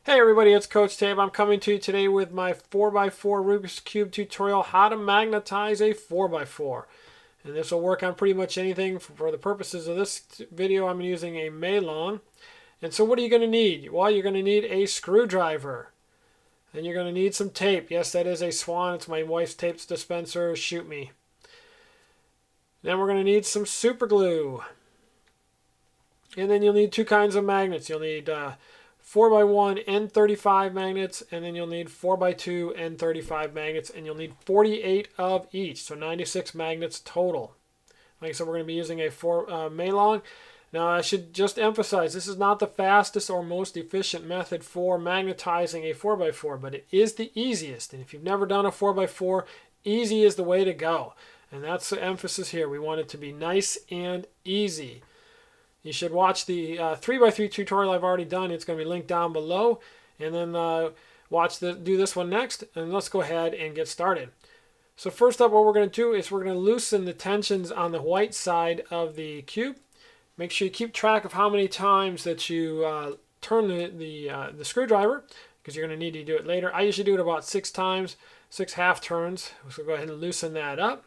Hey everybody, it's Coach Tab. I'm coming to you today with my 4x4 Rubik's Cube tutorial, how to magnetize a 4x4. And this will work on pretty much anything. For the purposes of this video, I'm using a Meilong. And so what are you going to need? Well, you're going to need a screwdriver. And you're going to need some tape. Yes, that is a Swan. It's my wife's tape dispenser. Shoot me. Then we're going to need some super glue. And then you'll need two kinds of magnets. You'll need 4x1 N35 magnets, and then you'll need 4x2 N35 magnets, and you'll need 48 of each, so 96 magnets total. Like I said, we're going to be using a Meilong. Now, I should just emphasize, this is not the fastest or most efficient method for magnetizing a 4x4, but it is the easiest. And if you've never done a 4x4, easy is the way to go. And that's the emphasis here. We want it to be nice and easy. You should watch the 3x3 tutorial I've already done. It's going to be linked down below. And then do this one next. And let's go ahead and get started. So first up, what we're going to do is we're going to loosen the tensions on the white side of the cube. Make sure you keep track of how many times that you turn the screwdriver, because you're going to need to do it later. I usually do it about 6 times, 6 half turns. So go ahead and loosen that up.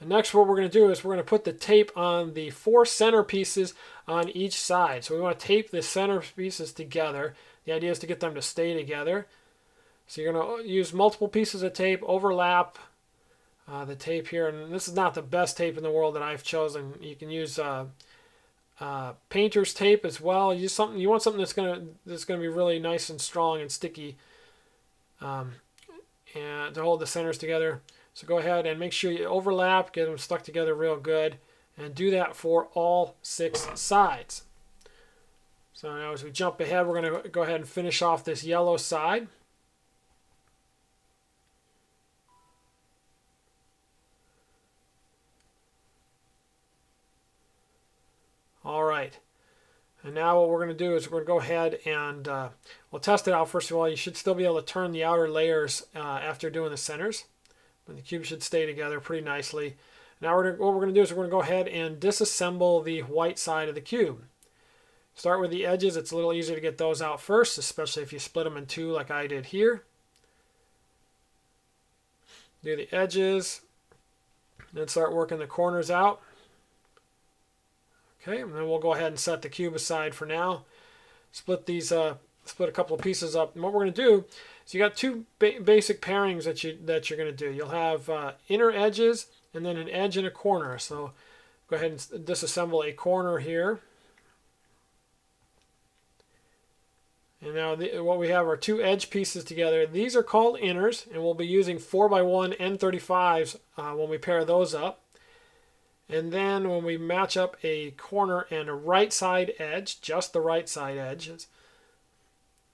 And next, what we're going to do is we're going to put the tape on the 4 center pieces on each side. So we want to tape the center pieces together. The idea is to get them to stay together. So you're going to use multiple pieces of tape, overlap the tape here. And this is not the best tape in the world that I've chosen. You can use painter's tape as well. You want something that's going to be really nice and strong and sticky, and to hold the centers together. So go ahead and make sure you overlap, get them stuck together real good, and do that for all 6 sides. So now as we jump ahead, we're going to go ahead and finish off this yellow side. All right. And now what we're going to do is we're going to go ahead and we'll test it out. First of all, you should still be able to turn the outer layers after doing the centers. And the cube should stay together pretty nicely. Now what we're going to do is we're going to go ahead and disassemble the white side of the cube. Start with the edges. It's a little easier to get those out first, especially if you split them in 2 like I did here. Do the edges, then start working the corners out. Okay, and then we'll go ahead and set the cube aside for now. Split a couple of pieces up. And what we're going to do is you got 2 basic pairings that you're going to do. You'll have inner edges and then an edge and a corner. So go ahead and disassemble a corner here. And now what we have are 2 edge pieces together. These are called inners, and we'll be using 4x1 N35s when we pair those up. And then when we match up a corner and a right side edge, just the right side edges,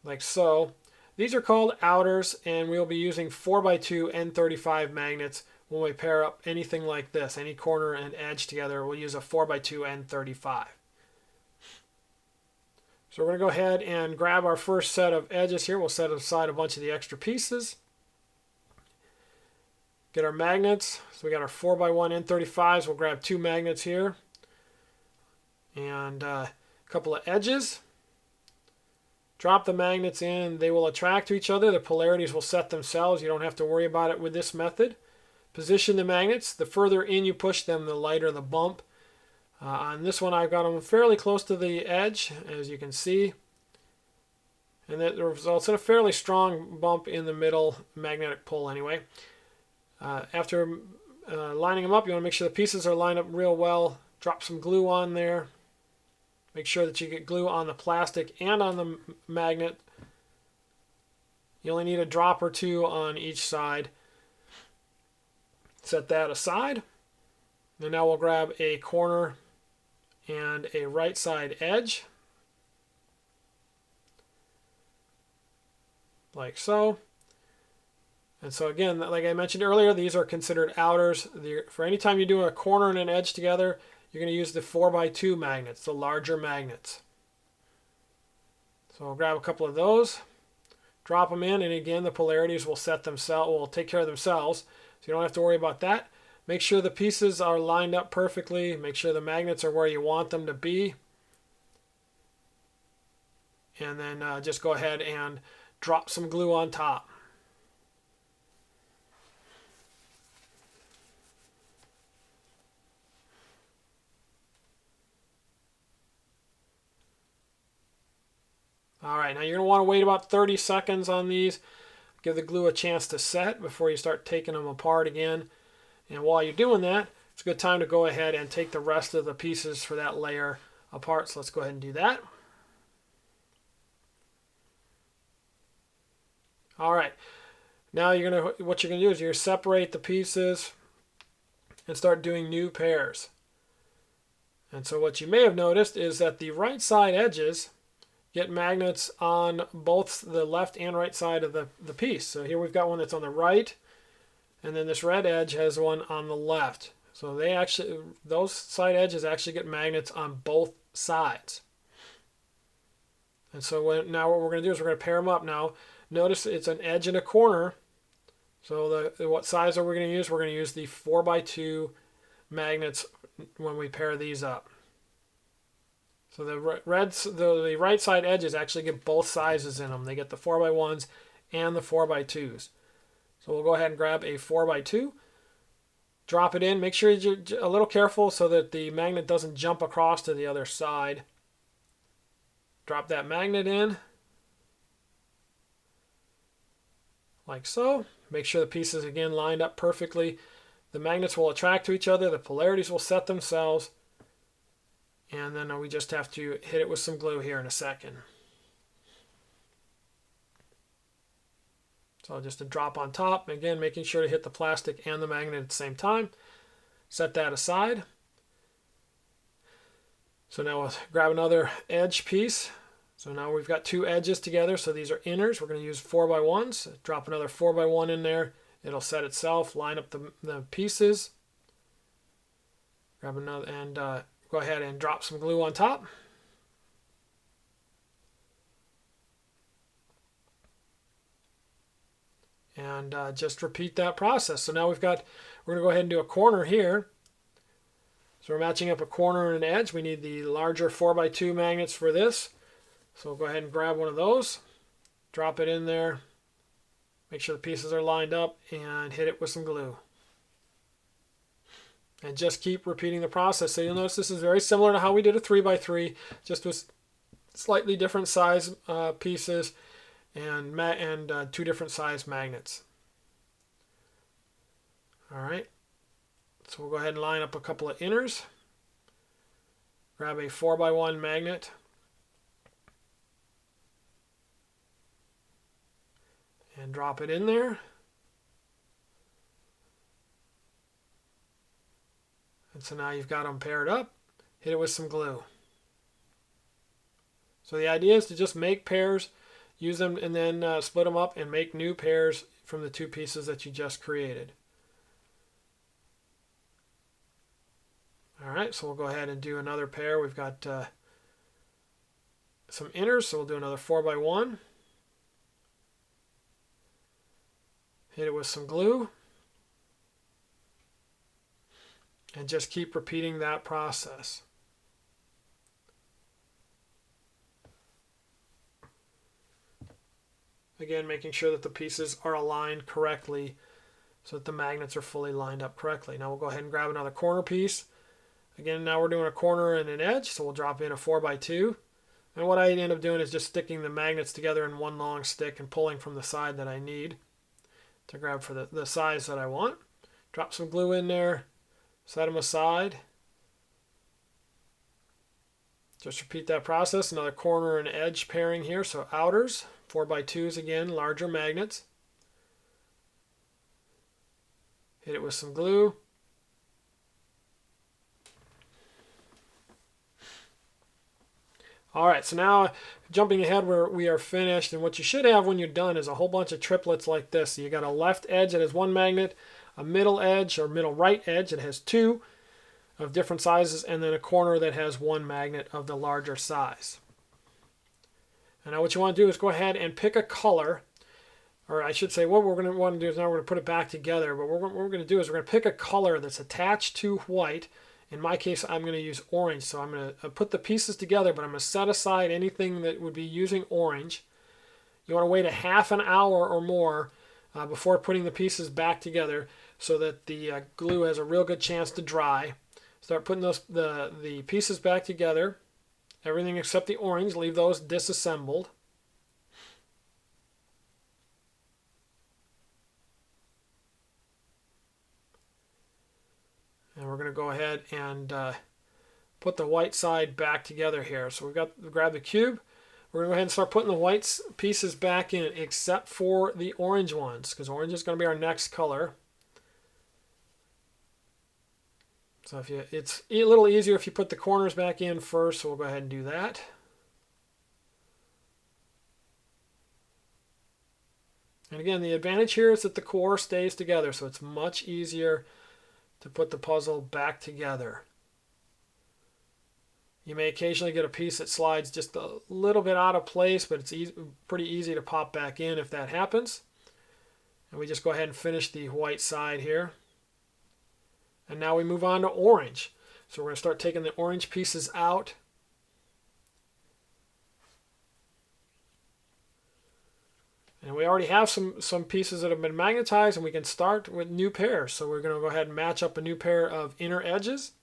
like so, these are called outers, and we'll be using 4x2 N35 magnets when we pair up anything like this. Any corner and edge together, we'll use a 4x2 N35. So we're going to go ahead and grab our first set of edges here. We'll set aside a bunch of the extra pieces. Get our magnets. So we got our 4x1 N35s. We'll grab 2 magnets here. And a couple of edges. Drop the magnets in. They will attract to each other. The polarities will set themselves. You don't have to worry about it with this method. Position the magnets. The further in you push them, the lighter the bump. On this one, I've got them fairly close to the edge, as you can see. And that results in a fairly strong bump in the middle magnetic pull anyway. After lining them up, you want to make sure the pieces are lined up real well. Drop some glue on there. Make sure that you get glue on the plastic and on the magnet. You only need a drop or 2 on each side. Set that aside. And now we'll grab a corner and a right side edge. Like so. And so again, like I mentioned earlier, these are considered outers. For any time you do a corner and an edge together, you're going to use the 4x2 magnets, the larger magnets. So I'll grab a couple of those, drop them in, and again, the polarities will take care of themselves. So you don't have to worry about that. Make sure the pieces are lined up perfectly. Make sure the magnets are where you want them to be. and then just go ahead and drop some glue on top. All right, now you're going to want to wait about 30 seconds on these. Give the glue a chance to set before you start taking them apart again. And while you're doing that, it's a good time to go ahead and take the rest of the pieces for that layer apart. So let's go ahead and do that. All right, now what you're going to do is you're going to separate the pieces and start doing new pairs. And so what you may have noticed is that the right side edges get magnets on both the left and right side of the piece. So here we've got one that's on the right, and then this red edge has one on the left. So those side edges actually get magnets on both sides. And so now what we're going to do is we're going to pair them up. Now notice it's an edge and a corner. So what size are we going to use? We're going to use the 4x2 magnets when we pair these up. So the right side edges actually get both sizes in them. They get the 4x1s and the 4x2s. So we'll go ahead and grab a 4x2, drop it in. Make sure you're a little careful so that the magnet doesn't jump across to the other side. Drop that magnet in, like so. Make sure the pieces again lined up perfectly. The magnets will attract to each other. The polarities will set themselves. And then we just have to hit it with some glue here in a second. So just a drop on top. Again, making sure to hit the plastic and the magnet at the same time. Set that aside. So now we'll grab another edge piece. So now we've got two edges together. So these are inners. We're going to use 4x1s. Drop another 4x1 in there. It'll set itself. Line up the pieces. Grab another and go ahead and drop some glue on top. And just repeat that process. So now we're going to go ahead and do a corner here. So we're matching up a corner and an edge. We need the larger 4x2 magnets for this. So we'll go ahead and grab one of those, drop it in there, make sure the pieces are lined up, and hit it with some glue. And just keep repeating the process. So you'll notice this is very similar to how we did a 3x3, just with slightly different size pieces and two different size magnets. All right. So we'll go ahead and line up a couple of inners. Grab a 4x1 magnet. And drop it in there. And so now you've got them paired up. Hit it with some glue. So the idea is to just make pairs, use them, and then split them up and make new pairs from the two pieces that you just created. All right, so we'll go ahead and do another pair. We've got some inners, so we'll do another 4x1. Hit it with some glue. And just keep repeating that process. Again, making sure that the pieces are aligned correctly so that the magnets are fully lined up correctly. Now we'll go ahead and grab another corner piece. Again, now we're doing a corner and an edge, so we'll drop in a 4x2. And what I end up doing is just sticking the magnets together in one long stick and pulling from the side that I need to grab for the size that I want. Drop some glue in there, set them aside. Just repeat that process. Another corner and edge pairing here, so outers, 4x2s again, larger magnets. Hit it with some glue. All right, so now jumping ahead where we are finished, and what you should have when you're done is a whole bunch of triplets like this. So you got a left edge that has one magnet, a middle edge or middle right edge that has two of different sizes, and then a corner that has one magnet of the larger size. And now what you want to do is go ahead and pick a color, or I should say what we're going to want to do is now we're going to put it back together, but what we're going to do is we're going to pick a color that's attached to white In my case, I'm going to use orange. So I'm going to put the pieces together, but I'm going to set aside anything that would be using orange. You want to wait a half an hour or more before putting the pieces back together so that the glue has a real good chance to dry. Start putting the pieces back together. Everything except the orange, leave those disassembled. And we're going to go ahead and put the white side back together here. So grab the cube. We're going to go ahead and start putting the white pieces back in, except for the orange ones, because orange is going to be our next color. So it's a little easier if you put the corners back in first, so we'll go ahead and do that. And again, the advantage here is that the core stays together, so it's much easier to put the puzzle back together. You may occasionally get a piece that slides just a little bit out of place, but it's pretty easy to pop back in if that happens. And we just go ahead and finish the white side here. And now we move on to orange. So we're going to start taking the orange pieces out. And we already have some pieces that have been magnetized, and we can start with new pairs. So we're going to go ahead and match up a new pair of inner edges.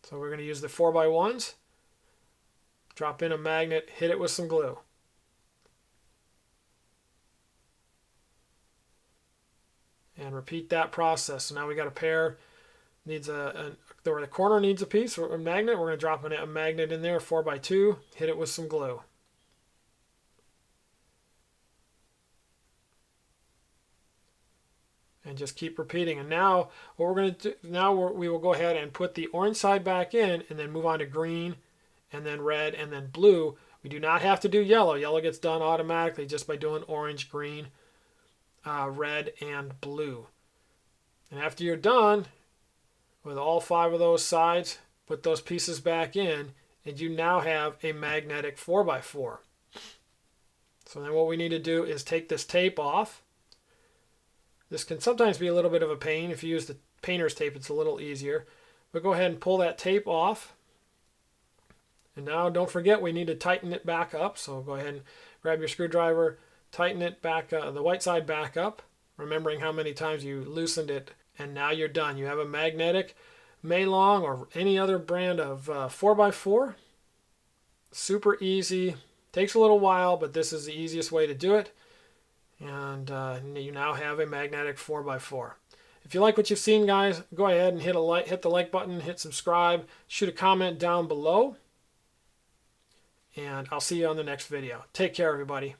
So we're going to use the 4x1s, drop in a magnet, hit it with some glue. And repeat that process. So now we got a pair, needs the corner needs a piece or a magnet. We're going to drop a magnet in there, 4x2, hit it with some glue. And just keep repeating. And now what we're going to do, we will go ahead and put the orange side back in and then move on to green and then red and then blue. We do not have to do yellow. Yellow gets done automatically just by doing orange, green, red, and blue. And after you're done with all 5 of those sides, put those pieces back in and you now have a magnetic 4x4. So then what we need to do is take this tape off. This can sometimes be a little bit of a pain. If you use the painter's tape, it's a little easier. But go ahead and pull that tape off. And now don't forget we need to tighten it back up. So go ahead and grab your screwdriver, tighten it back, the white side back up, remembering how many times you loosened it. And now you're done. You have a magnetic Meilong or any other brand of 4x4. Super easy. Takes a little while, but this is the easiest way to do it. And you now have a magnetic 4x4. If you like what you've seen, guys, go ahead and hit the like button, hit subscribe, shoot a comment down below, and I'll see you on the next video. Take care, everybody.